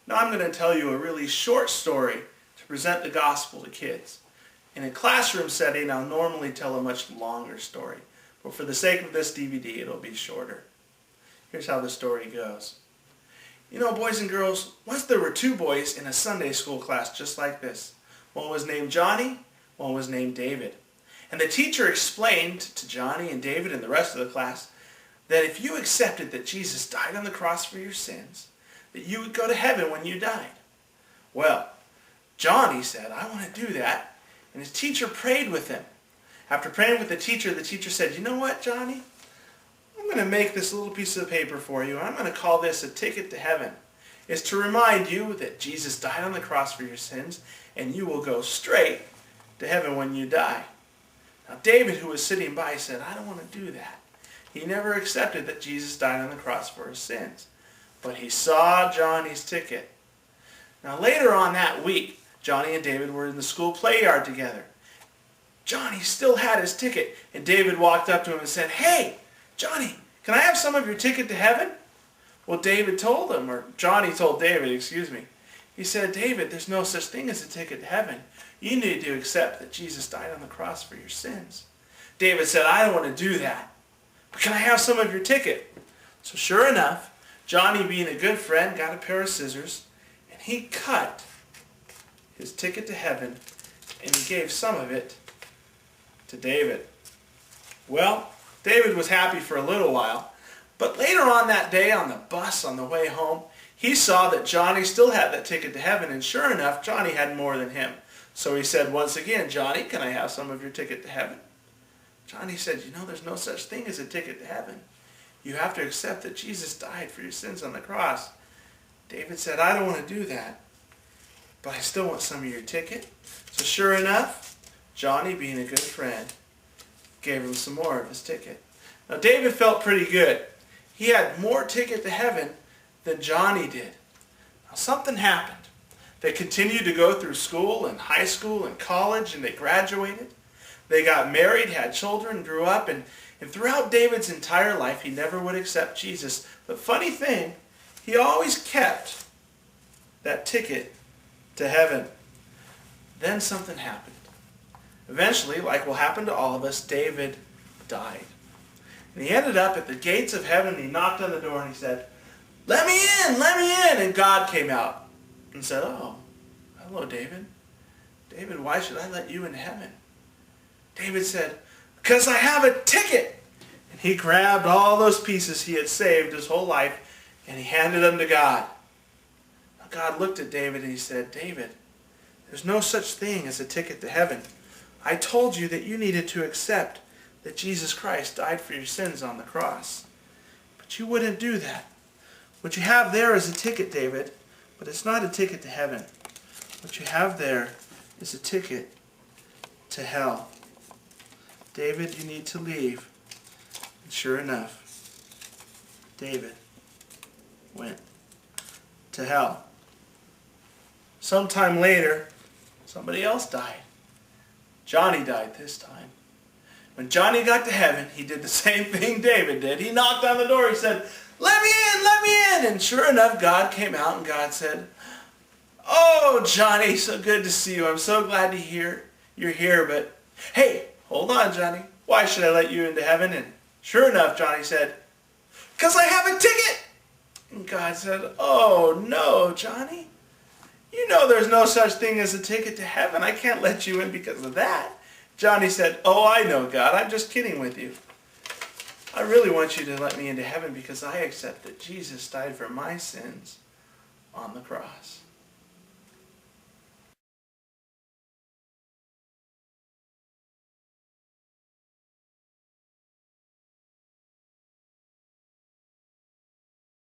Now I'm going to tell you a really short story to present the gospel to kids. In a classroom setting, I'll normally tell a much longer story, but for the sake of this DVD, it'll be shorter. Here's how the story goes. You know, boys and girls, once there were two boys in a Sunday school class just like this. One was named Johnny, one was named David. And the teacher explained to Johnny and David and the rest of the class that if you accepted that Jesus died on the cross for your sins, that you would go to heaven when you died. Well, Johnny said, I want to do that. And his teacher prayed with him. After praying with the teacher said, you know what, Johnny? I'm going to make this little piece of paper for you. I'm going to call this a ticket to heaven. It's to remind you that Jesus died on the cross for your sins, and you will go straight to heaven when you die. Now, David, who was sitting by, said, I don't want to do that. He never accepted that Jesus died on the cross for his sins. But he saw Johnny's ticket. Now, later on that week, Johnny and David were in the school play yard together. Johnny still had his ticket, and David walked up to him and said, Hey, Johnny, can I have some of your ticket to heaven? Well, David told him, or Johnny told David, excuse me. He said, David, there's no such thing as a ticket to heaven. You need to accept that Jesus died on the cross for your sins. David said, I don't want to do that. But can I have some of your ticket? So sure enough, Johnny, being a good friend, got a pair of scissors, and he cut his ticket to heaven, and he gave some of it to David. Well, David was happy for a little while, but later on that day on the bus on the way home, he saw that Johnny still had that ticket to heaven, and sure enough, Johnny had more than him. So he said once again, Johnny, can I have some of your ticket to heaven? Johnny said, you know, there's no such thing as a ticket to heaven. You have to accept that Jesus died for your sins on the cross. David said, I don't want to do that, but I still want some of your ticket. So sure enough, Johnny, being a good friend, gave him some more of his ticket. Now David felt pretty good. He had more ticket to heaven than Johnny did. Now something happened. They continued to go through school and high school and college, and they graduated. They got married, had children, grew up, and throughout David's entire life, he never would accept Jesus. But funny thing, he always kept that ticket to heaven. Then something happened. Eventually, like will happen to all of us, David died. And he ended up at the gates of heaven, and he knocked on the door, and he said, let me in, let me in. And God came out and said, oh, hello, David. David, why should I let you into heaven? David said, because I have a ticket. And he grabbed all those pieces he had saved his whole life, and he handed them to God. Now God looked at David and he said, David, there's no such thing as a ticket to heaven. I told you that you needed to accept that Jesus Christ died for your sins on the cross. But you wouldn't do that. What you have there is a ticket, David, but it's not a ticket to heaven. What you have there is a ticket to hell. David, you need to leave. And sure enough, David went to hell. Sometime later, somebody else died. Johnny died this time. When Johnny got to heaven, he did the same thing David did. He knocked on the door. He said, let me in, let me in. And sure enough, God came out and God said, oh, Johnny, so good to see you. I'm so glad to hear you're here, but hey, hold on, Johnny. Why should I let you into heaven? And sure enough, Johnny said, because I have a ticket. And God said, oh, no, Johnny. You know there's no such thing as a ticket to heaven. I can't let you in because of that. Johnny said, oh, I know, God. I'm just kidding with you. I really want you to let me into heaven because I accept that Jesus died for my sins on the cross.